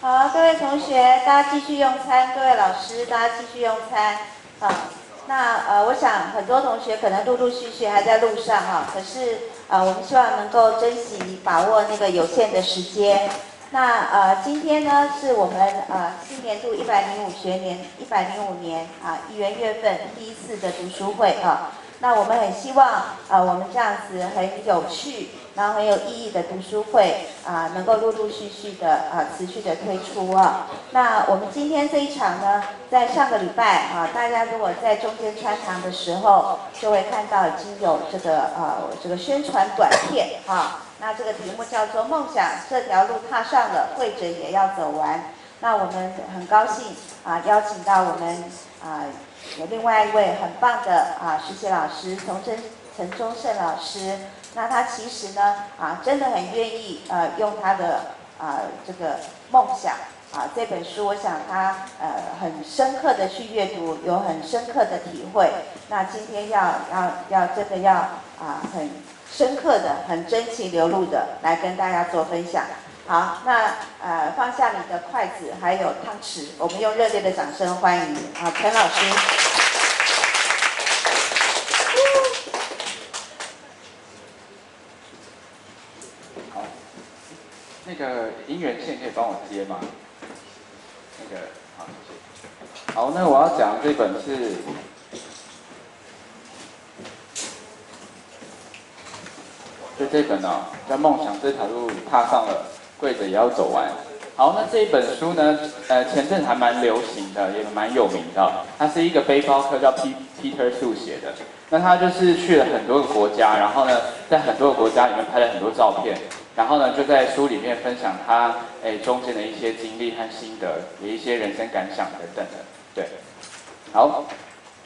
好，各位同学，大家继续用餐。各位老师，大家继续用餐。我想很多同学可能陆陆续续还在路上哈，可是我们希望能够珍惜把握那个有限的时间。今天呢是我们新年度105年1元份第一次的读书会啊。那我们很希望我们这样子很有趣，然后很有意义的读书会能够陆陆续续的持续的推出啊。那我们今天这一场呢，在上个礼拜大家如果在中间穿堂的时候，就会看到已经有这个宣传短片啊。那这个题目叫做"梦想这条路踏上了，跪着也要走完"。那我们很高兴邀请到我们有另外一位很棒的实习老师陈忠胜老师。那他其实呢真的很愿意用他的这个梦想这本书，我想他很深刻的去阅读，有很深刻的体会。那今天要真的要很深刻的、很真情流露的来跟大家做分享。好，那放下你的筷子还有汤匙，我们用热烈的掌声欢迎陈老师。好，那个音源线可以帮我接吗？那个好，谢谢。好，那我要讲的这本是。就这本叫《梦想这条路踏上了，跪着也要走完》。好，那这一本书呢，前阵还蛮流行的，也蛮有名的。它是一个背包客叫 Peter Su 写的。那他就是去了很多个国家，然后呢，在很多个国家里面拍了很多照片，然后呢，就在书里面分享他中间的一些经历和心得，有一些人生感想等等的。对，好，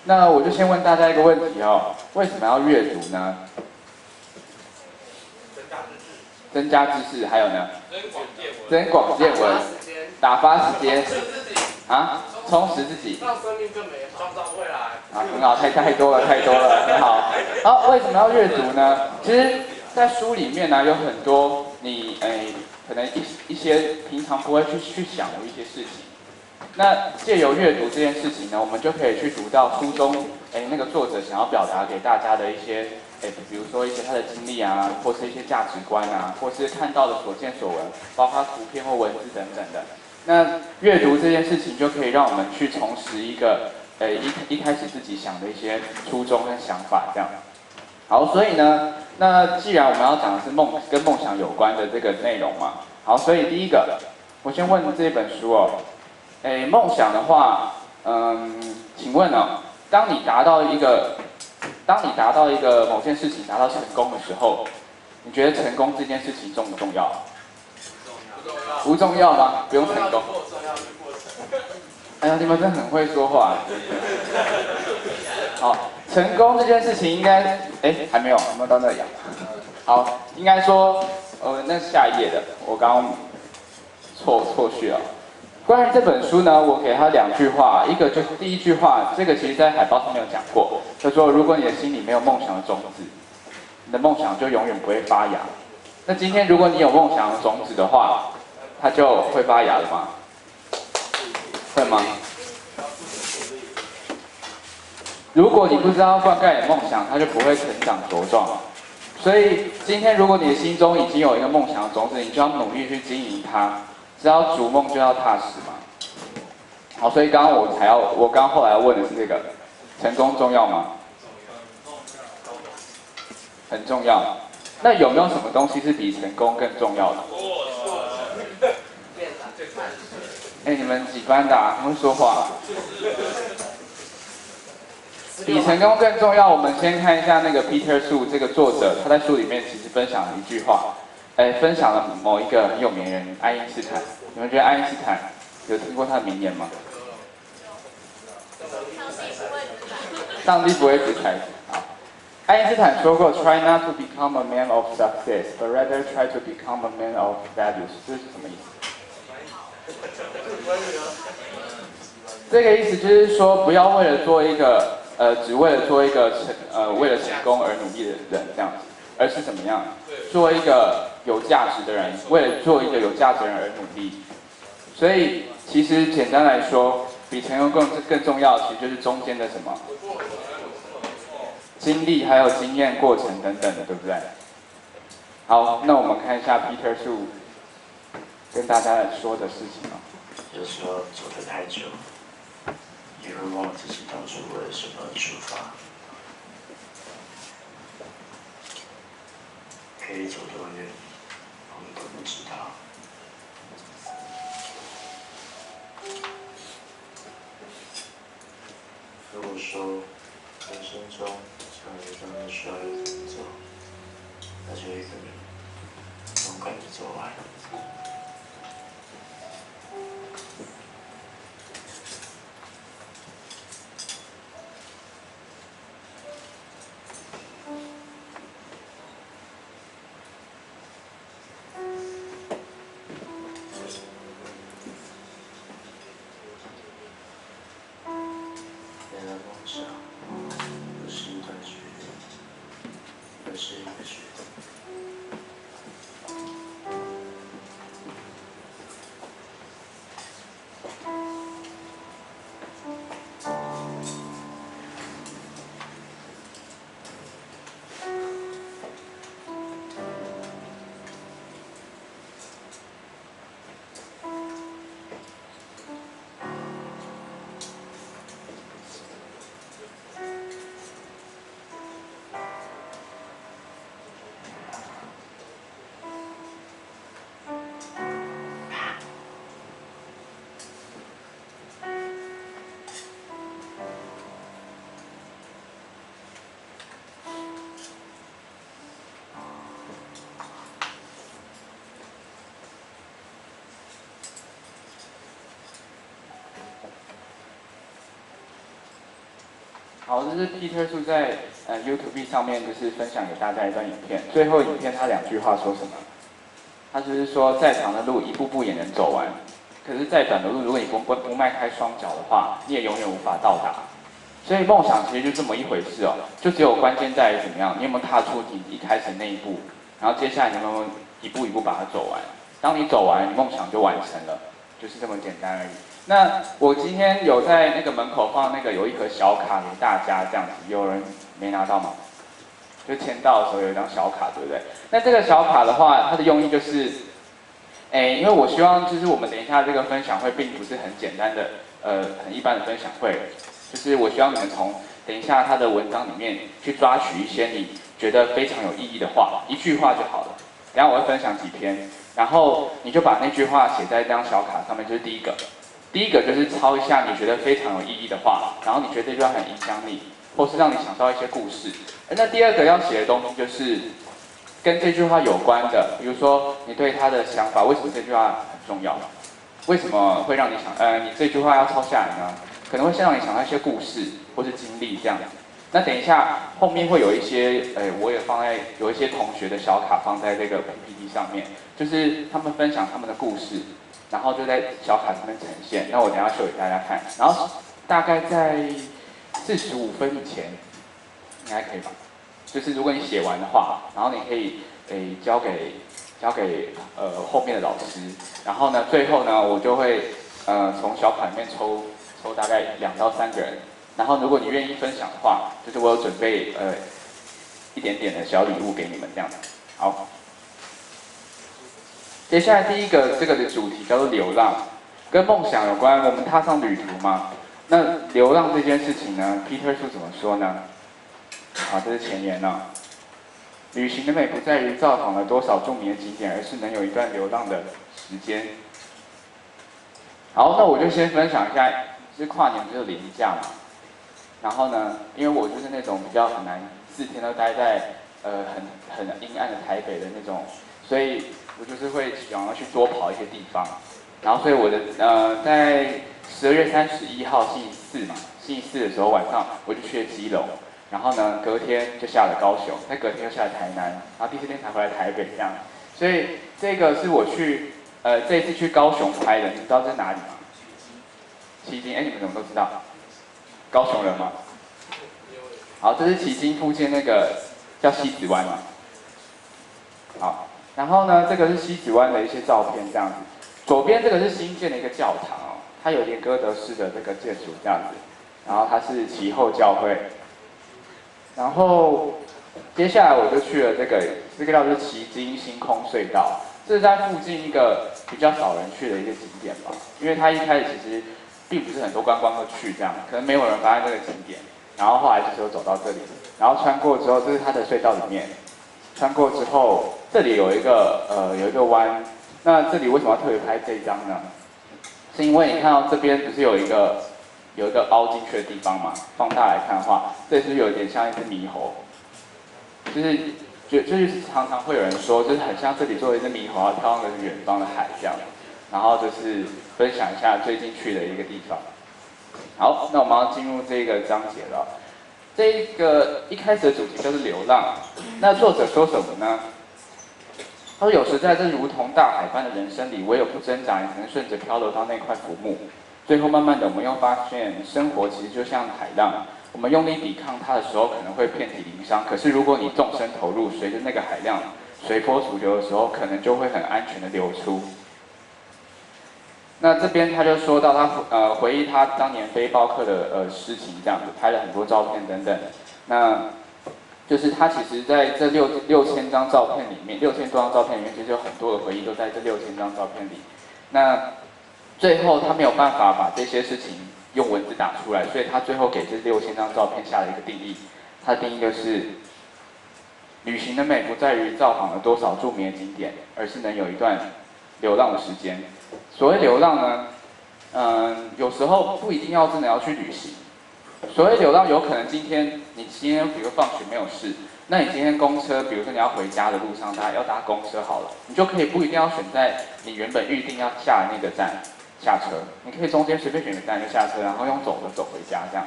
那我就先问大家一个问题为什么要阅读呢？增加知识，还有呢？增广见闻，打发时间，充实自己，让生命更美好，创造未来。很好，太多了，很好。好，为什么要阅读呢？其实，在书里面呢，有很多你可能一些平常不会去想的一些事情。那借由阅读这件事情呢，我们就可以去读到书中那个作者想要表达给大家的一些比如说一些他的经历或是一些价值观或是看到的所见所闻，包括图片或文字等等的。那阅读这件事情就可以让我们去重拾一个一开始自己想的一些初衷跟想法这样。好，所以呢，那既然我们要讲的是跟梦想有关的这个内容嘛，好，所以第一个，我先问这本书梦想的话，请问当你达到一个某件事情达到成功的时候，你觉得成功这件事情重不重要？不重要吗？不用成功。哎呀，你们真的很会说话。好，成功这件事情应该，还没有到那里啊。好，应该说，那是下一页的，我刚刚错序了。关于这本书呢，我给他2句话，一个就是第一句话，这个其实在海报上面有讲过，叫做如果你的心里没有梦想的种子，你的梦想就永远不会发芽。那今天如果你有梦想的种子的话，它就会发芽了吗？会吗？如果你不知道灌溉你的梦想，它就不会成长茁壮。所以今天如果你的心中已经有一个梦想的种子，你就要努力去经营它。只要逐梦就要踏实嘛。好，所以刚刚我刚后来要问的是这个，成功重要吗？很重要。那有没有什么东西是比成功更重要的？你们几班的很会说话。比成功更重要。我们先看一下那个 Peter Su 这个作者，他在书里面其实分享了一句话，分享了某一个很有名人爱因斯坦。你们觉得爱因斯坦有听过他的名言吗？上帝不会只裁。好，爱因斯坦说过 ，Try not to become a man of success, but rather try to become a man of values。这是什么意思？这个意思就是说，不要为了做一个只为了做一个为了成功而努力的人这样子，而是怎么样，做一个有价值的人，为了做一个有价值的人而努力。所以其实简单来说，比成功更重要，其实就是中间的什么经历，还有经验、过程等等的，对不对？好，那我们看一下 Peter Su 跟大家说的事情哦。有时候走得太久，也会忘了自己当初为了什么而出发。可以走多远，我们都不知道。如果说人生中像有一段路需要有人走，那就一个人勇敢地走完。梦想不是一段距离，而是一个决定。好，这是 Peter Su 在YouTube 上面就是分享给大家一段影片。最后影片他2句话说什么？他就是说，再长的路一步步也能走完，可是再短的路，如果你不迈开双脚的话，你也永远无法到达。所以梦想其实就这么一回事哦，就只有关键在于怎么样，你有没有踏出你一开始那一步，然后接下来你有没有一步一步把它走完。当你走完，你梦想就完成了，就是这么简单而已。那我今天有在那个门口放那个有一盒小卡给大家，这样子，有人没拿到吗？就签到的时候有一张小卡，对不对？那这个小卡的话，它的用意就是，因为我希望就是我们等一下这个分享会并不是很简单的，很一般的分享会，就是我希望你们从等一下他的文章里面去抓取一些你觉得非常有意义的话，一句话就好了。等一下我会分享几篇，然后你就把那句话写在这张小卡上面，就是第一个。第一个就是抄一下你觉得非常有意义的话，然后你觉得这句话很影响你，或是让你想到一些故事。那第二个要写的东西就是跟这句话有关的，比如说你对他的想法，为什么这句话很重要？为什么会让你想，你这句话要抄下来呢？可能会先让你想到一些故事或是经历这样子。那等一下后面会有一些，我也放在有一些同学的小卡放在这个 PPT 上面，就是他们分享他们的故事。然后就在小卡上面呈现，那我等一下秀给大家看。然后大概在45分以前，应该可以吧？就是如果你写完的话，然后你可以交给后面的老师。然后呢，最后呢，我就会从小卡里面抽大概2到3个人。然后如果你愿意分享的话，就是我有准备一点点的小礼物给你们这样子。好。接下来第一个这个的主题叫做流浪，跟梦想有关。我们踏上旅途嘛，那流浪这件事情呢 ，Peter Su 怎么说呢？好，这是前言呢。旅行的美不在于造访了多少著名的景点，而是能有一段流浪的时间。好，那我就先分享一下，是跨年不是有连假嘛？然后呢，因为我就是那种比较很难4天都待在很阴暗的台北的那种，所以我就是会想要去多跑一些地方。然后所以我的在12月31号星期四嘛，星期四的时候晚上我就去了基隆，然后呢隔天就下了高雄，再隔天又下了台南，然后第4天才回来台北这样。所以这个是我去这一次去高雄拍的，你知道这是哪里吗？旗津，你们怎么都知道？高雄人吗？好，这是旗津附近那个叫西子湾嘛。好，然后呢，这个是西子湾的一些照片这样子。左边这个是新建的一个教堂哦，它有点哥德式的这个建筑这样子，然后它是其后教会。然后接下来我就去了这个叫做旗津星空隧道，这是在附近一个比较少人去的一个景点吧，因为它一开始其实并不是很多观光客去这样，可能没有人发现这个景点，然后后来就是有走到这里，然后穿过之后，这是它的隧道里面，穿过之后，这里有一个弯。那这里为什么要特别拍这一张呢？是因为你看到这边不是有一个凹进去的地方嘛？放大来看的话，这是有点像一只猕猴，就是常常会有人说，就是很像这里做一只猕猴要眺望着远方的海这样。然后就是分享一下最近去的一个地方。好，那我们要进入这个章节了。这个一开始的主题就是流浪。那作者说什么呢？他说：“有时在这如同大海般的人生里，唯有不挣扎，也才能顺着漂流到那块浮木。最后，慢慢的，我们又发现，生活其实就像海浪。我们用力抵抗它的时候，可能会遍体鳞伤。可是，如果你纵身投入，随着那个海浪随波逐流的时候，可能就会很安全的流出。”那这边他就说到他回忆他当年背包客的事情，这样子拍了很多照片等等。那就是他其实在这6000张照片里面，6000多张照片里面，其实有很多的回忆都在这6000张照片里。那最后他没有办法把这些事情用文字打出来，所以他最后给这6000张照片下了一个定义。他的定义就是：旅行的美不在于造访了多少著名的景点，而是能有一段流浪的时间。所谓流浪呢，有时候不一定要真的要去旅行。所谓流浪，有可能你今天比如放学没有事，那你今天公车，比如说你要回家的路上，要搭公车好了，你就可以不一定要选在你原本预定要下的那个站下车，你可以中间随便选个站就下车，然后用走的走回家这样。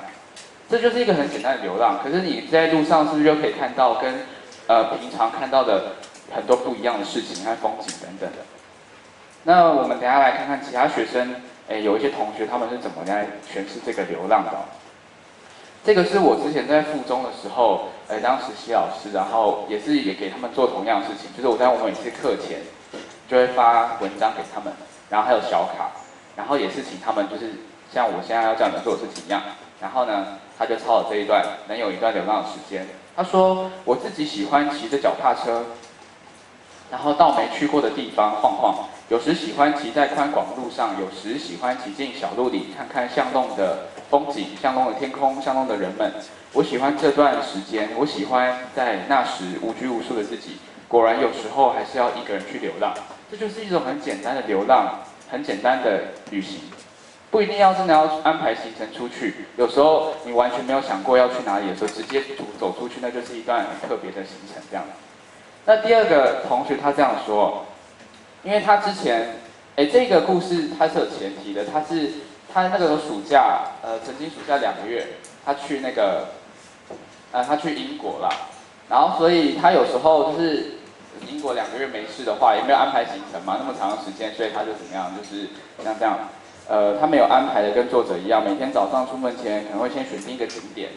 这就是一个很简单的流浪。可是你在路上是不是就可以看到跟平常看到的很多不一样的事情和风景等等的？那我们等一下来看看其他学生，有一些同学他们是怎么来诠释这个流浪的。这个是我之前在附中的时候，当实习老师，然后也给他们做同样的事情，就是我在我每次课前就会发文章给他们，然后还有小卡，然后也是请他们就是像我现在要这样子做的事情一样，然后呢，他就抄了这一段，能有一段流浪的时间。他说我自己喜欢骑着脚踏车，然后到没去过的地方晃晃，有时喜欢骑在宽广路上，有时喜欢骑进小路里看看巷弄的风景、巷弄的天空、巷弄的人们。我喜欢这段时间，我喜欢在那时无拘无束的自己。果然有时候还是要一个人去流浪，这就是一种很简单的流浪，很简单的旅行，不一定要真的要安排行程出去。有时候你完全没有想过要去哪里的时候，直接走出去，那就是一段很特别的行程这样。那第二个同学他这样说，因为他之前，这个故事他是有前提的，他那个暑假，曾经暑假2个月，他去他去英国啦，然后所以他有时候就是英国2个月没事的话，也没有安排行程嘛，那么长的时间，所以他就怎么样，就是像这样，他没有安排的跟作者一样，每天早上出门前可能会先选定一个景点，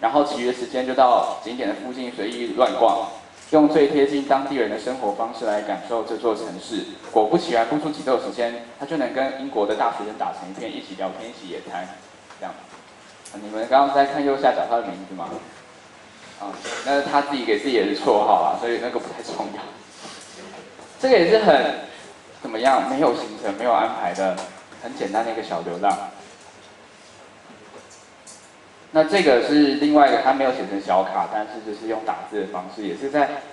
然后其余的时间就到景点的附近随意乱逛。用最贴近当地人的生活方式来感受这座城市。果不其然，不出几周的时间，他就能跟英国的大学生打成一片，一起聊天，一起野餐，这样。你们刚刚在看右下角他的名字吗？那是他自己给自己的绰号啦，所以那个不太重要。这个也是很怎么样，没有行程、没有安排的，很简单的一个小流浪。那这个是另外一个，他没有写成小卡，但是就是用打字的方式，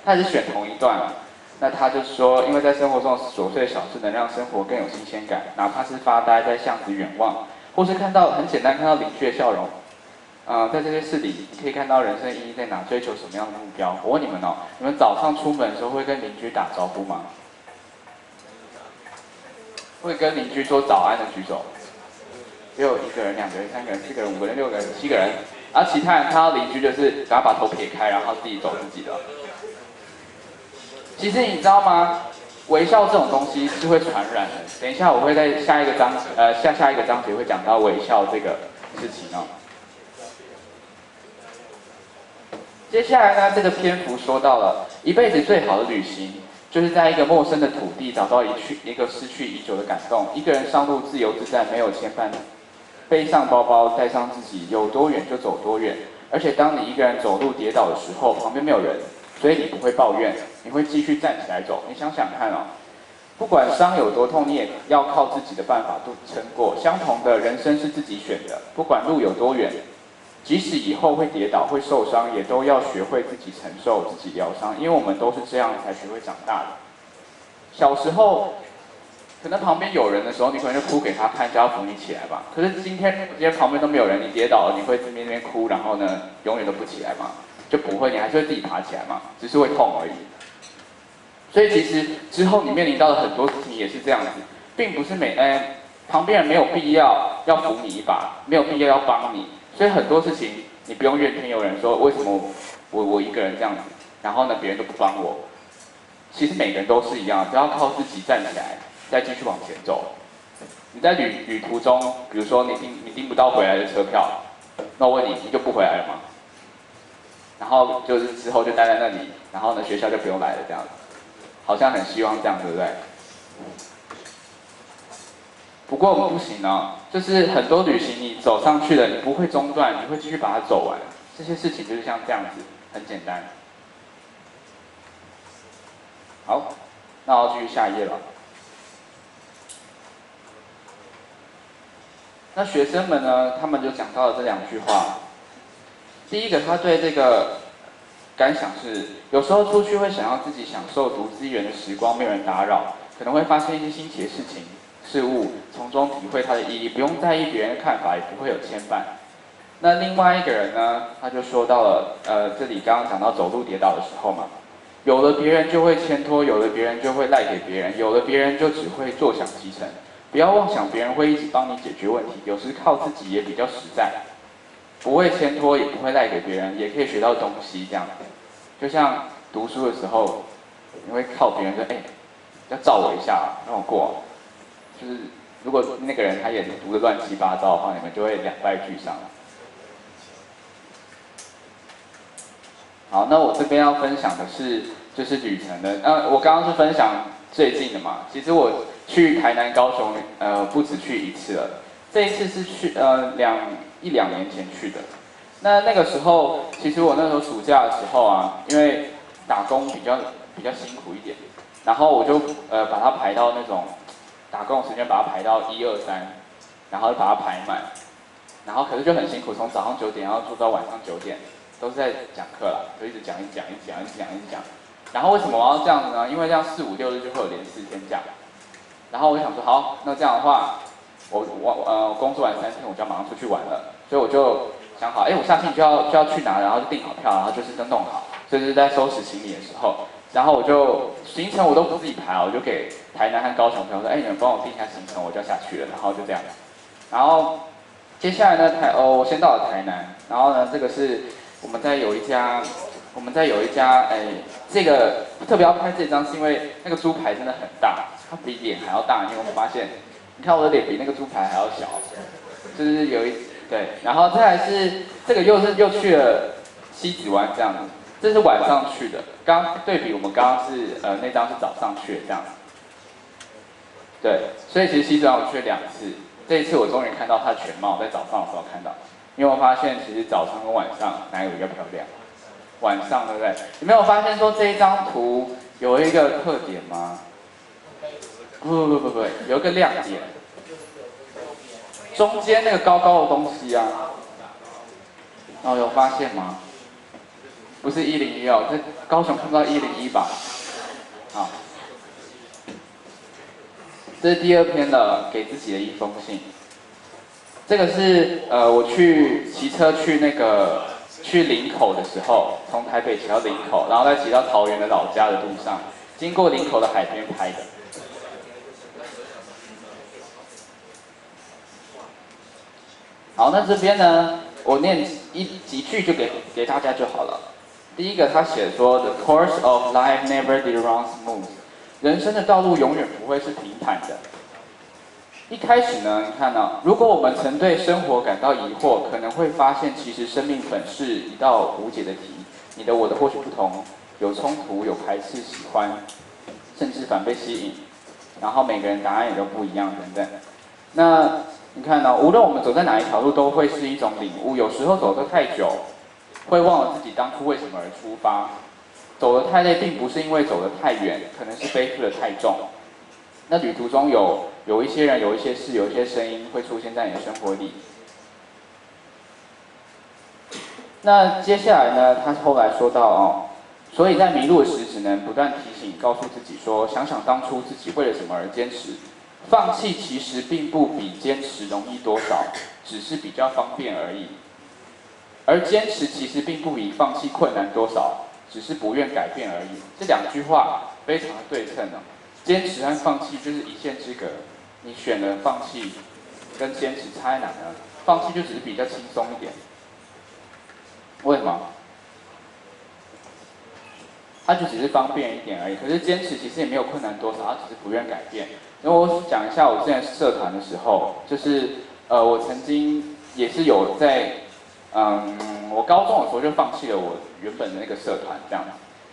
他也是选同一段啊。那他就说，因为在生活中琐碎的小事能让生活更有新鲜感，哪怕是发呆在巷子远望，或是很简单看到邻居的笑容，在这些事里，你可以看到人生的意义在哪，追求什么样的目标。我问你们哦，你们早上出门的时候会跟邻居打招呼吗？会跟邻居说早安的举手。只有1个人、2个人、3个人、4个人、5个人、6个人、7个人，而其他人看到邻居就是赶快把头撇开，然后自己走自己的。其实你知道吗？微笑这种东西是会传染的。等一下我会在下一个章节会讲到微笑这个事情哦。接下来呢，这个篇幅说到了一辈子最好的旅行，就是在一个陌生的土地找到一个失去已久的感动。一个人上路自由自在，没有牵绊，背上包包，带上自己，有多远就走多远。而且当你一个人走路跌倒的时候，旁边没有人，所以你不会抱怨，你会继续站起来走。你想想看哦，不管伤有多痛，你也要靠自己的办法都撑过。相同的人生是自己选的，不管路有多远，即使以后会跌倒、会受伤，也都要学会自己承受、自己疗伤，因为我们都是这样才学会长大的。小时候，可能旁边有人的时候，你可能就哭给他看，叫他扶你起来吧。可是今天旁边都没有人，你跌倒了，你会在那边哭，然后呢，永远都不起来吗？就不会，你还是会自己爬起来嘛，只是会痛而已。所以其实之后你面临到的很多事情也是这样子，并不是旁边人没有必要扶你一把，没有必要帮你。所以很多事情你不用怨天尤人，说为什么我一个人这样子，然后呢别人都不帮我。其实每个人都是一样，只要靠自己站起来，再继续往前走。你在旅途中，比如说你订不到回来的车票，那我问你，你就不回来了吗？然后就是之后就待在那里，然后呢学校就不用来了这样子，好像很希望这样，对不对？不过不行哦，就是很多旅行你走上去了，你不会中断，你会继续把它走完。这些事情就是像这样子，很简单。好，那我要继续下一页了。那学生们呢，他们就讲到了这2句话。第一个，他对这个感想是，有时候出去会想要自己享受独自一人的时光，没有人打扰，可能会发现一些新奇的事情、事物，从中体会它的意义，不用在意别人的看法，也不会有牵绊。那另外一个人呢，他就说到了，这里刚刚讲到走路跌倒的时候嘛，有了别人就会牵拖，有了别人就会赖给别人，有了别人就只会坐享其成。不要妄想别人会一直帮你解决问题，有时靠自己也比较实在。不会牵拖，也不会赖给别人，也可以学到东西。这样，就像读书的时候，你会靠别人说，要照我一下，让我过。就是如果那个人他也读得乱七八糟的话，你们就会两败俱伤。好，那我这边要分享的是，就是旅程的。我刚刚是分享最近的嘛，其实我去台南、高雄，不止去1次了。这一次是去1、2年前去的。那个时候，其实我那时候暑假的时候啊，因为打工比较辛苦一点，然后我就把它排到那种打工的时间，把它排到1、2、3，然后把它排满，然后可是就很辛苦，从早上9点要做到晚上9点，都是在讲课啦，就一直讲。然后为什么我要这样子呢？因为这样4、5、6日就会有连4天假。然后我就想说，好，那这样的话，我工作完3天，我就要马上出去玩了，所以我就想好，我下星期就要去哪，然后就订好票，然后就是都弄好，就是在收拾行李的时候，然后我就行程我都不自己排，我就给台南和高雄朋友说，你们帮我定一下行程，我就要下去了，然后就这样。然后接下来呢，我先到了台南，然后呢，这个是我们在有一家，这个特别要拍这张，是因为那个猪排真的很大，它比脸还要大，你有没有发现？你看我的脸比那个猪排还要小，就是对，然后再来是这个又去了西子湾这样子，这是晚上去的，刚对比我们刚刚是那张是早上去的这样子，对，所以其实西子湾我去了2次，这一次我终于看到它的全貌，在早上的时候看到，因为我发现其实早上跟晚上哪个比较漂亮？晚上对不对？你没有发现说这一张图有一个特点吗？不，有一个亮点，中间那个高高的东西啊，有发现吗？不是101哦，在高雄看不到101吧？好，这是第2篇的给自己的一封信。这个是我去骑车去林口的时候，从台北骑到林口，然后再骑到桃园的老家的路上，经过林口的海边拍的。好，那这边呢，我念几句就给大家就好了。第一个，他写说 ，The course of life never did run smooth， 人生的道路永远不会是平坦的。一开始呢，你看啊，如果我们曾对生活感到疑惑，可能会发现其实生命本是一道无解的题，你的我的或许不同，有冲突，有排斥，喜欢，甚至反被吸引，然后每个人答案也都不一样等等。那你看呢，无论我们走在哪一条路，都会是一种领悟。有时候走得太久，会忘了自己当初为什么而出发。走得太累，并不是因为走得太远，可能是背负得太重。那旅途中有一些人、有一些事、有一些声音会出现在你的生活里。那接下来呢，他后来说到哦，所以在迷路时，只能不断提醒、告诉自己说，想想当初自己为了什么而坚持。放弃其实并不比坚持容易多少，只是比较方便而已。而坚持其实并不比放弃困难多少，只是不愿改变而已。这两句话非常的对称哦。坚持和放弃就是一线之隔，你选了放弃，跟坚持差在哪呢？放弃就只是比较轻松一点。为什么？它就只是方便一点而已。可是坚持其实也没有困难多少，它只是不愿改变。然后我讲一下我之前社团的时候，就是我曾经也是有在我高中的时候就放弃了我原本的那个社团，这样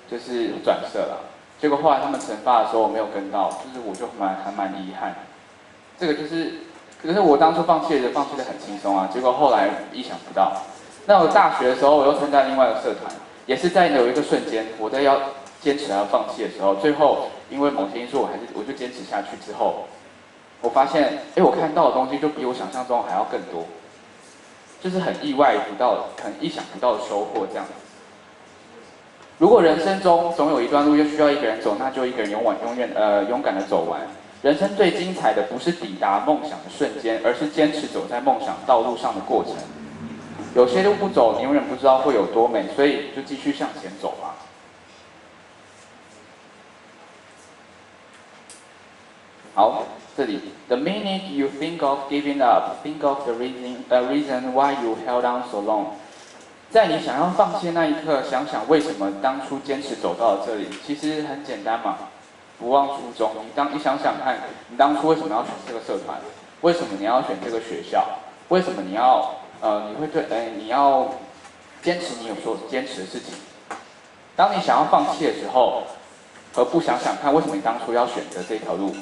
就是转社了。结果后来他们惩罚的时候我没有跟到，就是我就还蛮遗憾。这个可是我当初放弃的很轻松啊，结果后来意想不到。那我大学的时候我又参加另外一个社团，也是在有一个瞬间，我在要坚持还要放弃的时候，最后因为某些因素我就坚持下去之后，我发现我看到的东西就比我想象中还要更多，就是很意想不到的收获这样子。如果人生中总有一段路又需要一个人走，那就一个人勇敢的走完。人生最精彩的不是抵达梦想的瞬间，而是坚持走在梦想道路上的过程。有些路不走，你永远不知道会有多美，所以就继续向前走吧。好，这里 The minute you think of giving up, think of the reason why you held on so long。在你想要放弃的那一刻，想想为什么当初坚持走到了这里。其实很简单嘛，不忘初衷。你想想看，你当初为什么要选这个社团？为什么你要选这个学校？为什么你要你要坚持你有所坚持的事情？当你想要放弃的时候，何不想想看为什么你当初要选择这条路？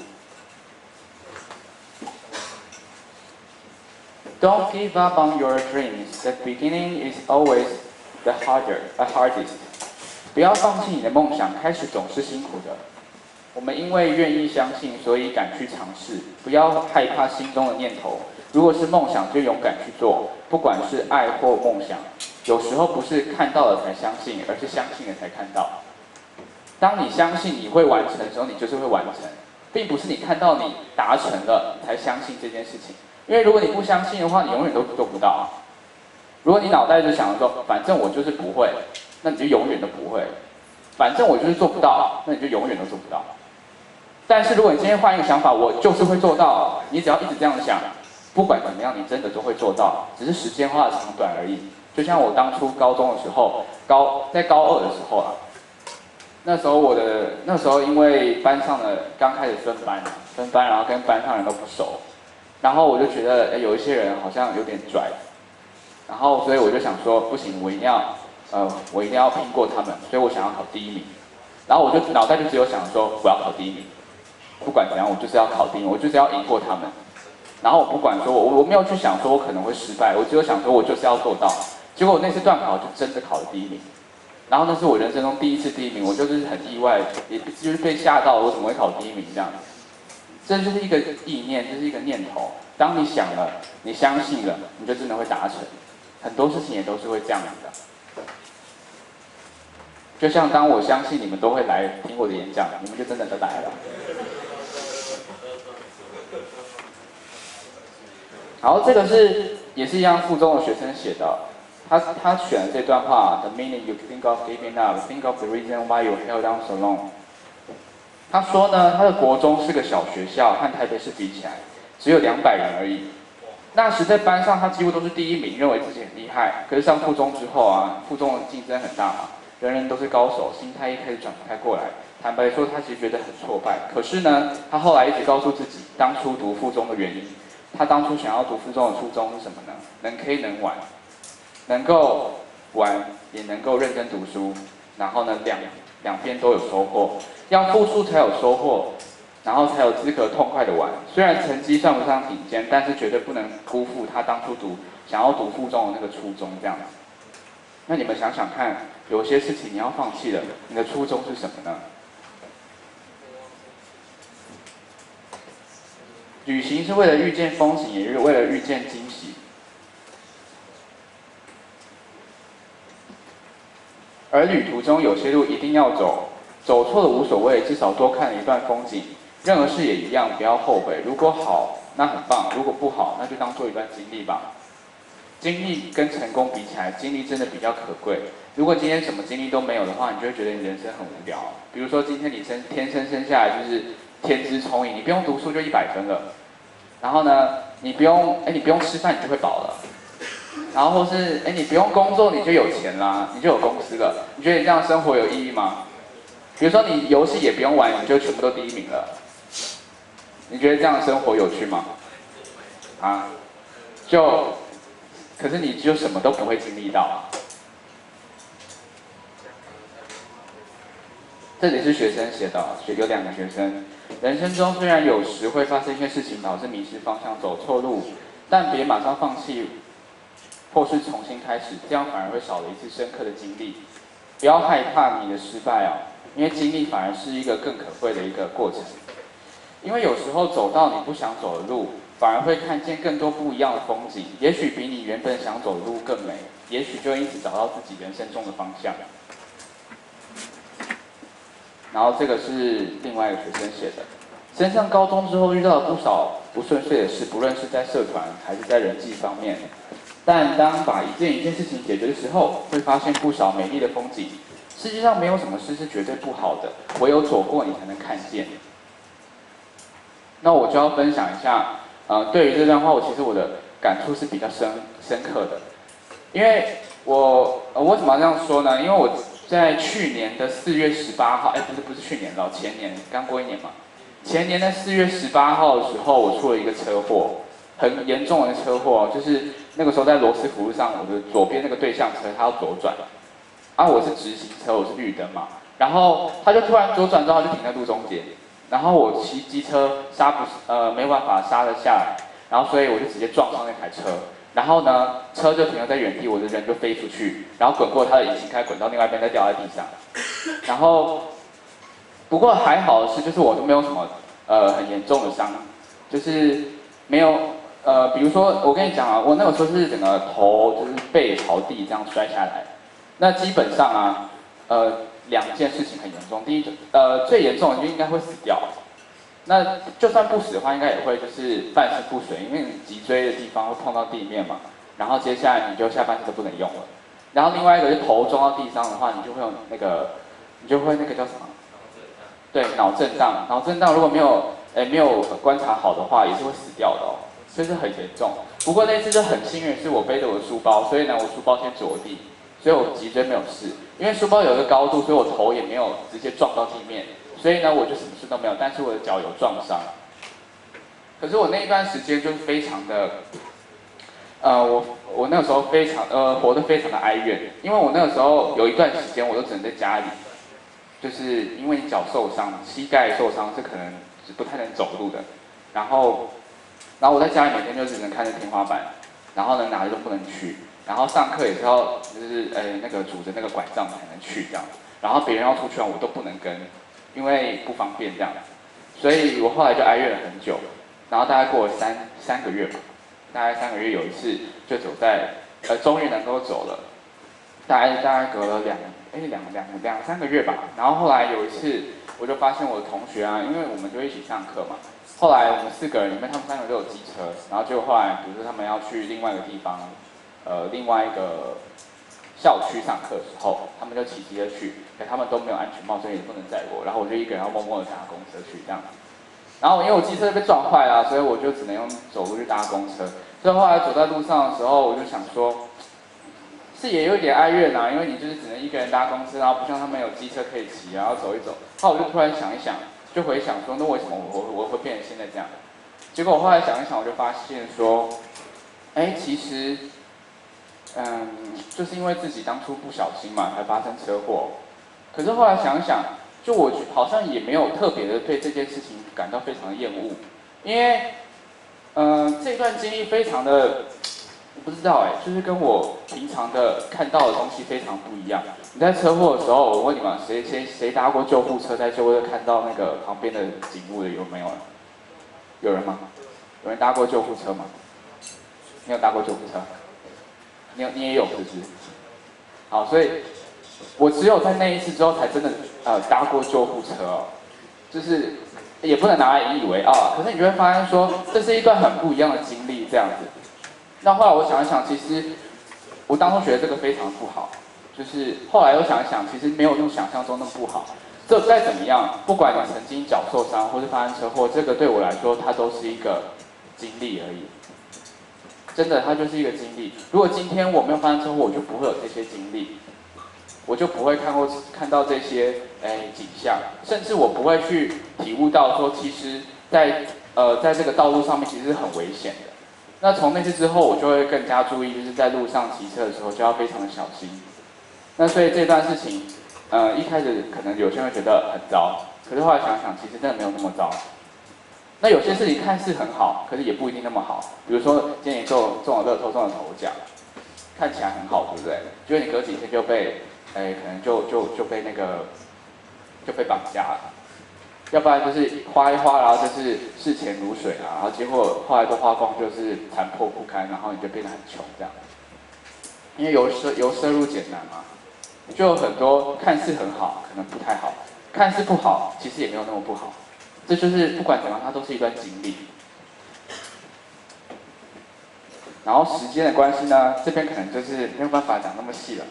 Don't give up on your dreams. The beginning is always the hardest. 不要放弃你的梦想，开始总是辛苦的。我们因为愿意相信，所以敢去尝试。不要害怕心中的念头。如果是梦想，就勇敢去做。不管是爱或梦想，有时候不是看到了才相信，而是相信了才看到。当你相信你会完成的时候，你就是会完成，并不是你看到你达成了，你才相信这件事情。 因为如果你不相信的话，你永远都做不到啊。如果你脑袋就想着说，反正我就是不会，那你就永远都不会。反正我就是做不到，那你就永远都做不到。但是如果你今天换一个想法，我就是会做到，你只要一直这样想，不管怎么样，你真的都会做到，只是时间花的长短而已。就像我当初高中的时候，在高二的时候啊，那时候因为班上的刚开始分班，然后跟班上人都不熟。 然后我就觉得，有一些人好像有点拽，然后所以我就想说，不行，我一定要拼过他们，所以我想要考第1名。然后我就脑袋就只有想说，我要考第1名，不管怎样，我就是要考第1名，我就是要赢过他们。然后我不管说我没有去想说我可能会失败，我只有想说我就是要做到。结果我那次段考就真的考了第1名，然后那是我人生中第一次第1名，我就是很意外，也就是被吓到，我怎么会考第1名这样子。 这就是一个意念，就是一个念头。当你想了，你相信了，你就真的会达成。很多事情也都是会这样子的。就像当我相信你们都会来听我的演讲，你们就真的都来了。然后这个也是一样附中的学生写的，他选了这段话 ，The minute you think of giving up, think of the reason why you held on so long。他说呢，他的国中是个小学校，和台北市比起来，只有200人而已。那时在班上，他几乎都是第一名，认为自己很厉害。可是上附中之后啊，附中的竞争很大嘛，人人都是高手，心态一开始转不太过来。坦白说，他其实觉得很挫败。可是呢，他后来一直告诉自己，当初读附中的原因。他当初想要读附中的初衷是什么呢？能 K 能玩，能够玩也能够认真读书，然后呢两边都有收获。要付出才有收获，然后才有资格痛快的玩。虽然成绩算不上顶尖，但是绝对不能辜负他当初想要读附中的那个初衷这样子。那你们想想看，有些事情你要放弃了，你的初衷是什么呢？旅行是为了遇见风景，也是为了遇见惊喜。而旅途中有些路一定要走，走错了无所谓，至少多看了一段风景。任何事也一样，不要后悔。如果好，那很棒；如果不好，那就当做一段经历吧。经历跟成功比起来，经历真的比较可贵。如果今天什么经历都没有的话，你就会觉得你人生很无聊。比如说今天你天生生下来就是天资聪颖，你不用读书就100分了。然后呢，你不用吃饭你就会饱了。然后或是你不用工作你就有钱啦，你就有公司了。你觉得你这样生活有意义吗？比如说你游戏也不用玩，你就全部都第1名了。你觉得这样的生活有趣吗？啊？可是你就什么都不会经历到啊。这里是学生写的，有2个学生。人生中虽然有时会发生一些事情导致迷失方向、走错路，但别马上放弃，或是重新开始，这样反而会少了一次深刻的经历。不要害怕你的失败啊，因为经历反而是一个更可贵的一个过程。因为有时候走到你不想走的路，反而会看见更多不一样的风景，也许比你原本想走的路更美，也许就因此找到自己人生中的方向。然后这个是另外一个学生写的。升上高中之后遇到了不少不顺遂的事，不论是在社团还是在人际方面。但当把一件事情解决的时候，会发现不少美丽的风景。世界上没有什么事是绝对不好的，唯有走过你才能看见。那我就要分享一下，对于这段话，其实我的感触是比较深刻的。因为我为什么要这样说呢？因为我在去年的4月18号，不是去年了，前年刚过1年嘛。前年的4月18号的时候，我出了一个车祸，很严重的车祸，就是那个时候在罗斯福路上，我的左边那个对向车它要左转，我是直行车，我是绿灯嘛，然后他就突然左转之后就停在路中间，然后我骑机车没有办法刹得下来，然后所以我就直接撞上那台车。然后呢，车就停留在原地，我的人就飞出去，然后滚过它的引擎盖，滚到另外一边，再掉在地上。然后，不过还好的是，就是我都没有什么很严重的伤，就是没有比如说我跟你讲啊，我那个时候是整个头就是背朝地这样摔下来。那基本上啊，2件事情很严重。第一最严重的就应该会死掉。那就算不死的话，应该也会就是半身不遂，因为你脊椎的地方会碰到地面嘛，然后接下来你就下半身都不能用了。然后另外一个是头撞到地上的话，你就会有那个叫什么？对，脑震荡。脑震荡如果没有观察好的话，也是会死掉的哦，所以是很严重。不过那次就很幸运，是我背着我的书包，所以呢我书包先着地，所以我脊椎没有事。因为书包有一个高度，所以我头也没有直接撞到地面。所以呢，我就什么事都没有，但是我的脚有撞伤。可是我那一段时间就是非常的，我那个时候非常活得非常的哀怨，因为我那个时候有一段时间我都只能在家里，就是因为脚受伤，膝盖受伤是可能不太能走路的，然后我在家里每天就只能看着天花板，然后呢哪里都不能去，然后上课也是要就是那个拄着那个拐杖才能去这样，然后别人要出去玩我都不能跟。因为不方便这样，所以我后来就哀怨了很久，然后大概过了三个月吧，大概3个月有一次就走在，终于能够走了，大概隔了2、3个月吧，然后后来有一次我就发现我的同学啊，因为我们就一起上课嘛。后来我们4个人里面，他们3个都有机车，然后结果后来，比如说他们要去另外一个地方，另外一个校区上课的时候，他们就骑机车去，可他们都没有安全帽，所以也不能载我，然后我就一个人要默默的搭公车去这样子。然后因为我机车被撞坏了，所以我就只能用走路去搭公车。所以后来走在路上的时候，我就想说，是也有一点哀怨啊，因为你就是只能一个人搭公车，然后不像他们有机车可以骑，然后走一走。后来我就突然想一想，就回想说，那为什么我会变成现在这样？结果我后来想一想，我就发现说，其实，就是因为自己当初不小心嘛，才发生车祸。可是后来想一想，就我好像也没有特别的对这件事情感到非常的厌恶，因为，这段经历非常的，我不知道就是跟我平常的看到的东西非常不一样。你在车祸的时候，我问你们，谁搭过救护车，在救护车看到那个旁边的景物的有没有？有人吗？有人搭过救护车吗？你有搭过救护车？你也有是不是？好，所以我只有在那一次之后才真的搭过救护车哦，就是也不能拿来引以为傲啊。可是你就会发现说，这是一段很不一样的经历这样子。那后来我想一想，其实我当初学的这个非常不好，就是后来又想一想，其实没有用想象中那么不好。这再怎么样，不管你曾经脚受伤或是发生车祸，这个对我来说，它都是一个经历而已。真的，它就是一个经历。如果今天我没有发生车祸，我就不会有这些经历，我就不会看到这些景象，甚至我不会去体悟到说，其实在这个道路上面其实是很危险的。那从那次之后，我就会更加注意，就是在路上骑车的时候就要非常的小心。那所以这段事情，一开始可能有些人会觉得很糟，可是后来想想，其实真的没有那么糟。那有些事情看似很好，可是也不一定那么好。比如说今年中了乐透中了头奖，看起来很好，对不对？结果你隔几天就被，可能就被那个就被绑架了。要不然就是花一花，然后就是视钱如水啊，然后结果后来都花光，就是残破不堪，然后你就变得很穷这样。因为由奢入俭难嘛，就有很多看似很好，可能不太好；看似不好，其实也没有那么不好。这就是不管怎样，它都是一段经历。然后时间的关系呢，这边可能就是没有办法讲那么细了。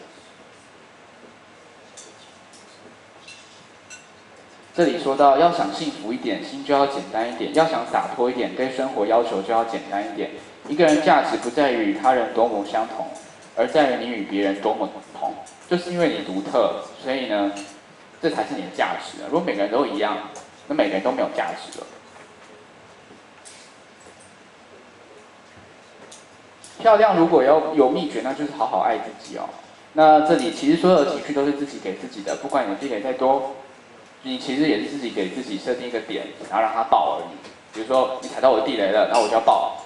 这里说到，要想幸福一点，心就要简单一点；要想洒脱一点，对生活要求就要简单一点。一个人价值不在于与他人多么相同，而在于你与别人多么不同。就是因为你独特，所以呢，这才是你的价值。如果每个人都一样，那每个人都没有价值了。漂亮如果要有秘诀，那就是好好爱自己哦。那这里其实所有的情绪都是自己给自己的，不管你的地雷再多。你其实也是自己给自己设定一个点，然后让它爆而已。比如说你踩到我的地雷了，然后我就要爆。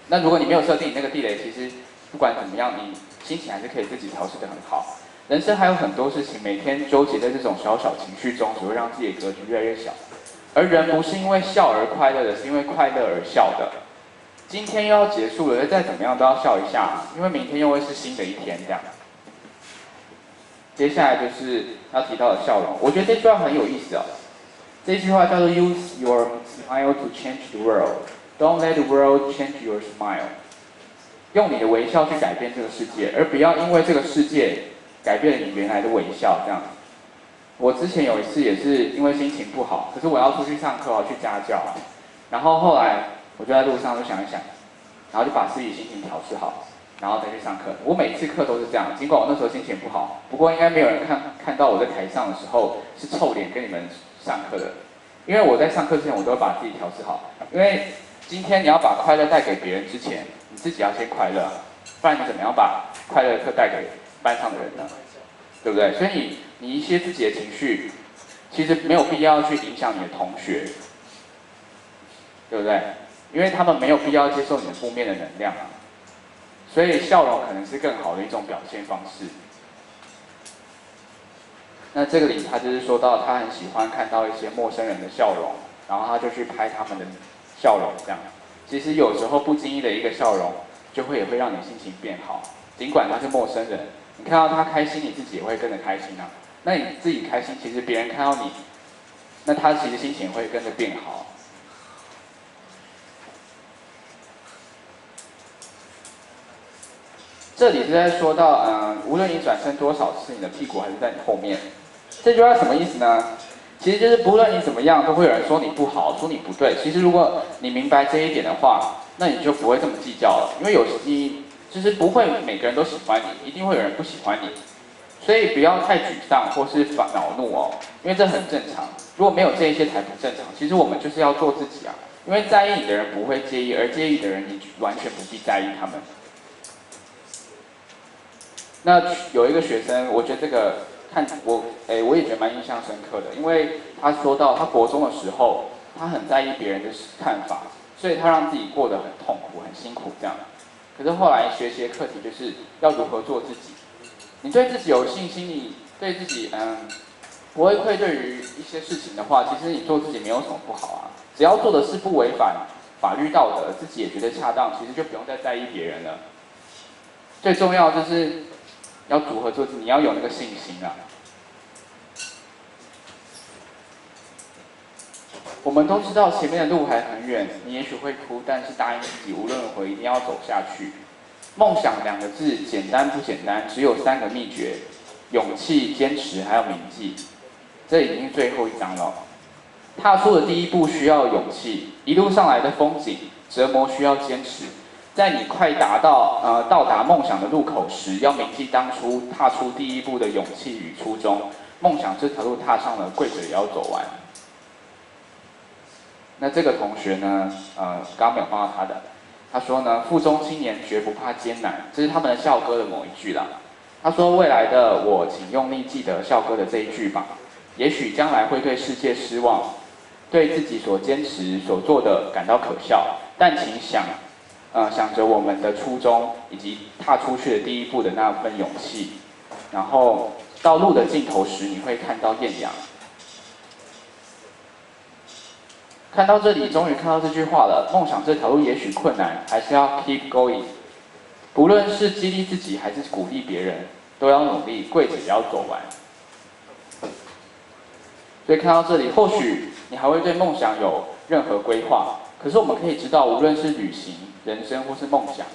那如果你没有设定你那个地雷，其实不管怎么样，你心情还是可以自己调试得很好。人生还有很多事情，每天纠结在这种小小情绪中，只会让自己的格局越来越小。而人不是因为笑而快乐的，是因为快乐而笑的。今天又要结束了，再怎么样都要笑一下，因为明天又会是新的一天这样。接下来就是要提到的笑容，我觉得这句话很有意思哦。这句话叫做 "Use your smile to change the world, don't let the world change your smile"。用你的微笑去改变这个世界，而不要因为这个世界改变了你原来的微笑。这样，我之前有一次也是因为心情不好，可是我要出去上课，我要去家教啊。然后后来我就在路上就想一想，然后就把自己心情调试好。然后再去上课，我每次课都是这样。尽管我那时候心情不好，不过应该没有人看到我在台上的时候是臭脸跟你们上课的，因为我在上课之前我都会把自己调试好。因为今天你要把快乐带给别人之前，你自己要先快乐，不然你怎么样把快乐的课带给班上的人呢？对不对？所以你一些自己的情绪，其实没有必要去影响你的同学，对不对？因为他们没有必要接受你的负面的能量啊。所以笑容可能是更好的一种表现方式。那这个里他就是说到，他很喜欢看到一些陌生人的笑容，然后他就去拍他们的笑容，这样。其实有时候不经意的一个笑容，也会让你心情变好。尽管他是陌生人，你看到他开心，你自己也会跟着开心啊。那你自己开心，其实别人看到你那他其实心情会跟着变好。这里是在说到，无论你转身多少次，你的屁股还是在你后面。这句话什么意思呢？其实就是不论你怎么样，都会有人说你不好，说你不对。其实如果你明白这一点的话，那你就不会这么计较了，因为你就是不会每个人都喜欢你，一定会有人不喜欢你。所以不要太沮丧或是恼怒哦，因为这很正常。如果没有这一些才不正常。其实我们就是要做自己啊，因为在意你的人不会介意，而介意的人你完全不必在意他们。那有一个学生，我觉得这个我也觉得蛮印象深刻的，因为他说到他国中的时候，他很在意别人的看法，所以他让自己过得很痛苦、很辛苦这样。可是后来学习的课题就是要如何做自己。你对自己有信心，你对自己不会愧对于一些事情的话，其实你做自己没有什么不好啊。只要做的事不违反法律道德，自己也觉得恰当，其实就不用再在意别人了。最重要就是要如何做自己，你要有那个信心啊。我们都知道前面的路还很远，你也许会哭，但是答应自己无论如何一定要走下去。梦想2个字，简单不简单？只有3个秘诀：勇气、坚持，还有铭记。这已经是最后一章了。踏出的第一步需要勇气，一路上来的风景折磨需要坚持。在你快到达梦想的路口时，要铭记当初踏出第一步的勇气与初衷。梦想这条路踏上了，跪着也要走完。那这个同学呢，刚刚没有放到他的。他说呢，附中青年绝不怕艰难，这是他们的校歌的某一句啦。他说，未来的我，请用力记得校歌的这一句吧。也许将来会对世界失望，对自己所坚持所做的感到可笑，但请想着我们的初衷，以及踏出去的第一步的那份勇气，然后到路的尽头时，你会看到艳阳。看到这里，终于看到这句话了。梦想这条路也许困难，还是要 keep going。不论是激励自己还是鼓励别人，都要努力，跪着也要走完。所以看到这里，或许你还会对梦想有任何规划，可是我们可以知道，无论是旅行、人生或是梦想，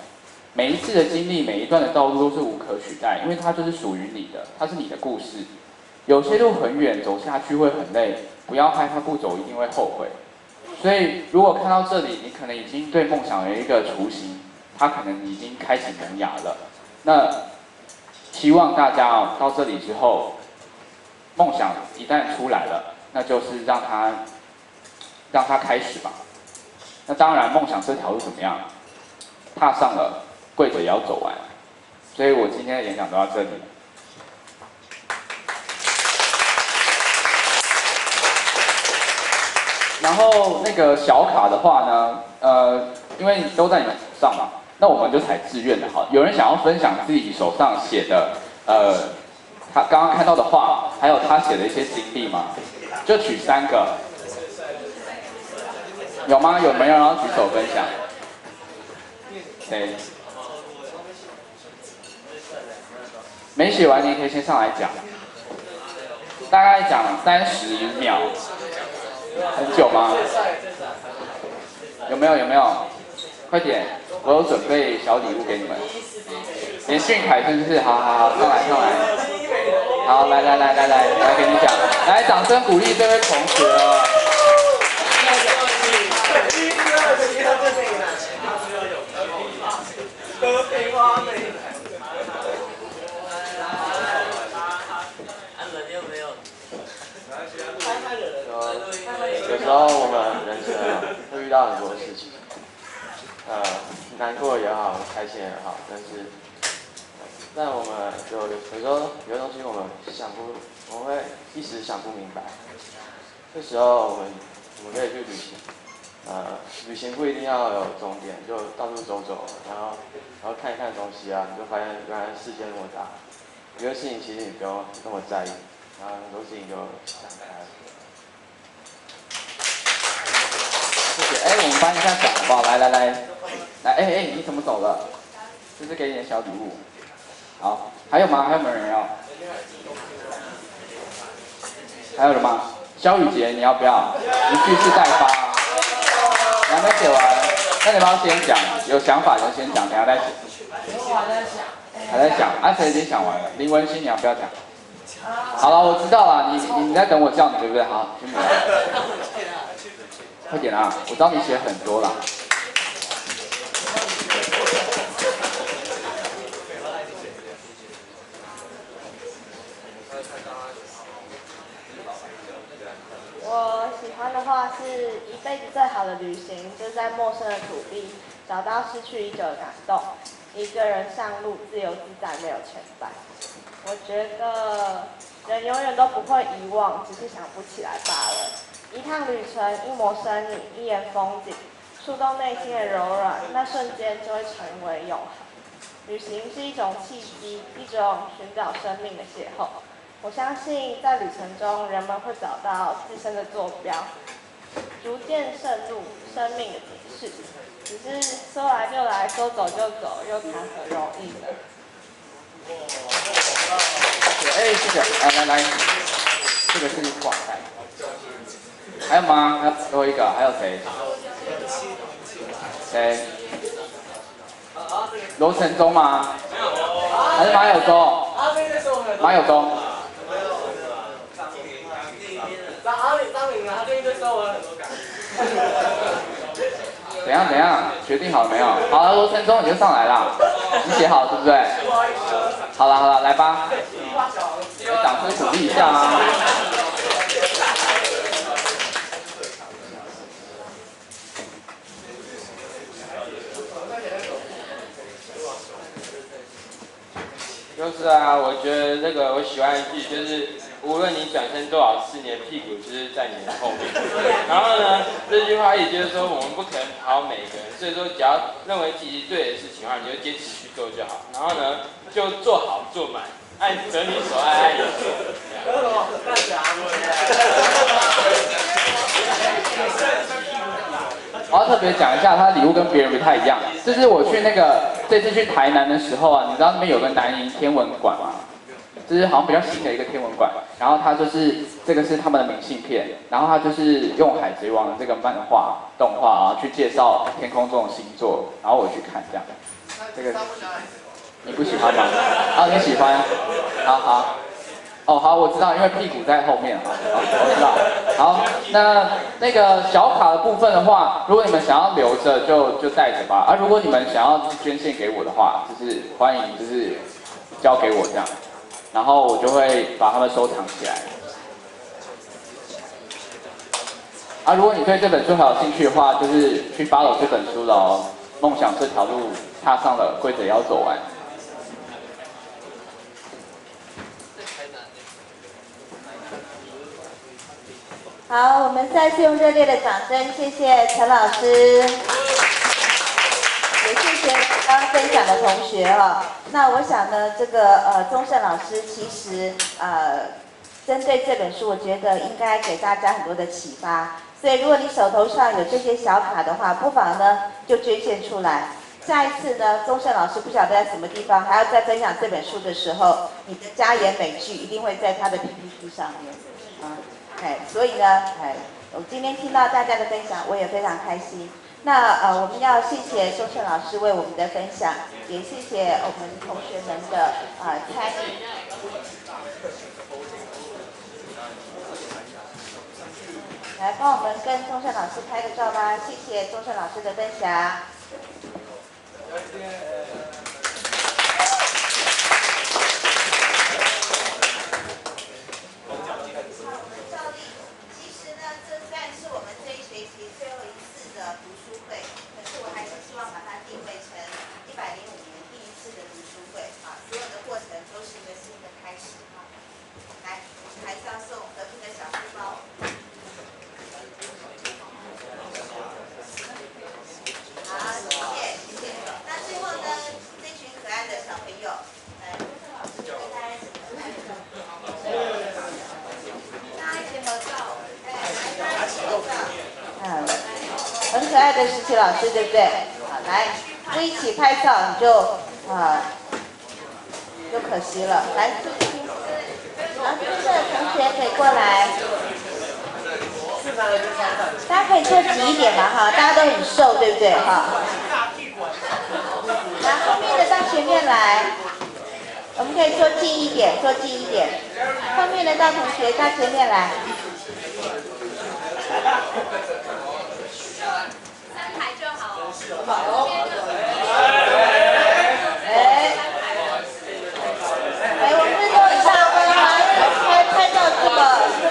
每一次的经历，每一段的道路都是无可取代，因为它就是属于你的，它是你的故事。有些路很远，走下去会很累，不要害怕不走，一定会后悔。所以，如果看到这里，你可能已经对梦想有一个雏形，它可能已经开始萌芽了。那希望大家到这里之后，梦想一旦出来了，那就是让它开始吧。那当然，梦想这条路怎么样？踏上了，跪着也要走完。所以我今天的演讲都到这里。然后那个小卡的话呢，因为都在你们手上嘛，那我们就采自愿的好。有人想要分享自己手上写的，他刚刚看到的话，还有他写的一些经历吗？就取3个，有吗？有没有人要举手分享？谁？没写完你也可以先上来讲，大概讲30秒。很久吗？有没有？快点，我有准备小礼物给你们。连俊凯是不是？好，上来。好，来，给你讲。来，掌声鼓励这位同学哦。有时候我们人生会遇到很多事情，难过也好，开心也好，但我们有时候有些东西我们会一时想不明白。这时候我们可以去旅行，旅行不一定要有终点，就到处走走，然后看一看东西啊，你就发现原来世界那么大，有些事情其实你不用那么在意，然后很多事情就想开了。谢谢。我们颁一下奖好不好？来，你怎么走了？这是给你的小礼物。好，还有吗？还有没有人要？还有了吗？萧雨杰，你要不要？你蓄势待发。你还没写完，那你要不要先讲？有想法就先讲，等下再写。我还在想。还在想，啊，谁已经想完了？林文馨，你要不要讲？好了，我知道了，你在等我叫你，对不对？好，听你快点啊！我知道你写很多啦。我喜欢的话是一辈子最好的旅行，就是在陌生的土地找到失去已久的感动。一个人上路，自由自在，没有牵绊。我觉得人永远都不会遗忘，只是想不起来罢了。一趟旅程，一抹身影，一眼风景，触动内心的柔软，那瞬间就会成为永恒。旅行是一种契机，一种寻找生命的邂逅。我相信在旅程中，人们会找到自身的坐标，逐渐渗入生命的警示。只是说来就来，说走就走，又谈何容易呢？哎，谢谢，来，这个是挂带。还有吗？还有最后一个，还有谁？谁？罗成忠吗？还是马有忠？马有忠。张敏啊，他最近对生活有很多感觉。怎样？决定好了没有？好了，罗成忠你就上来啦。你写好了对不对？好了，来吧。掌声鼓励一下啊！就是啊，我觉得这个我喜欢一句，就是无论你转身多少次，你的屁股就是在你的后面。然后呢，这句话也就是说，我们不可能讨好每个人，所以说只要认为自己是对的事情的话，你就坚持去做就好。然后呢，就做好做满，爱得你所爱，爱你所我要特别讲一下，他的礼物跟别人不太一样。这是我去这次去台南的时候啊，你知道那边有个南营天文馆吗？这是好像比较新的一个天文馆，然后它就是这个是他们的明信片，然后它就是用海贼王的这个漫画动画啊去介绍天空中的星座，然后我去看这样。这个你不喜欢吗？啊，你喜欢？好。哦，好，我知道，因为屁股在后面啊，我知道。好，那个小卡的部分的话，如果你们想要留着就带着吧。啊，如果你们想要捐献给我的话，就是欢迎就是交给我这样，然后我就会把它们收藏起来。啊，如果你对这本书还有兴趣的话，就是去 follow 这本书喽。梦想这条路踏上了，跪着也要走完。好，我们再次用热烈的掌声，谢谢陈老师，也谢谢刚刚分享的同学哈。那我想呢，这个钟胜老师其实针对这本书，我觉得应该给大家很多的启发。所以如果你手头上有这些小卡的话，不妨呢就捐献出来。下一次呢，钟胜老师不晓得在什么地方，还要再分享这本书的时候，你的加言美句一定会在他的 PPT 上面啊。所以呢，我今天听到大家的分享，我也非常开心。那我们要谢谢钟胜老师为我们的分享，也谢谢我们同学们的参与。来帮我们跟钟胜老师拍个照吧，谢谢钟胜老师的分享。很可爱的17老师，对不对？好，来，不一起拍照你就可惜了。来，这个同学可以过来。大家可以坐挤一点嘛哈，大家都很瘦，对不对哈？那后面的到前面来，我们可以坐近一点，坐近一点。后面的到同学到前面来。3排就好哦。我们不是都很大方吗？拍照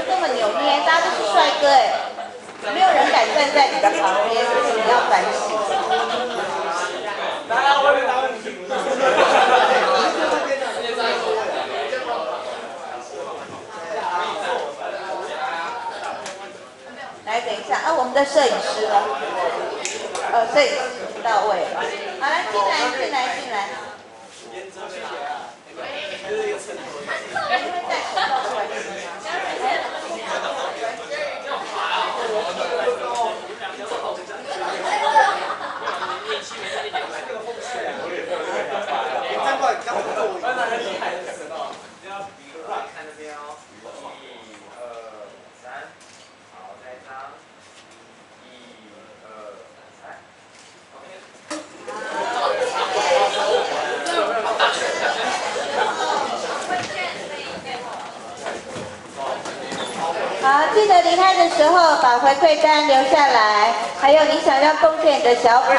这么扭捏，大家都是帅哥哎，没有人敢站在你的旁边，所以你要反省。来，等一下啊，我们的摄影师呢？摄影师到位了。好了，进来。因为戴口罩的关系。站过来，刚好坐我。看那厉害的时候，要比看那边哦。1、2、3，好，再一张。1、2、3。好，记得离开的时候把回馈单留下来，还有你想要贡献你的小卡。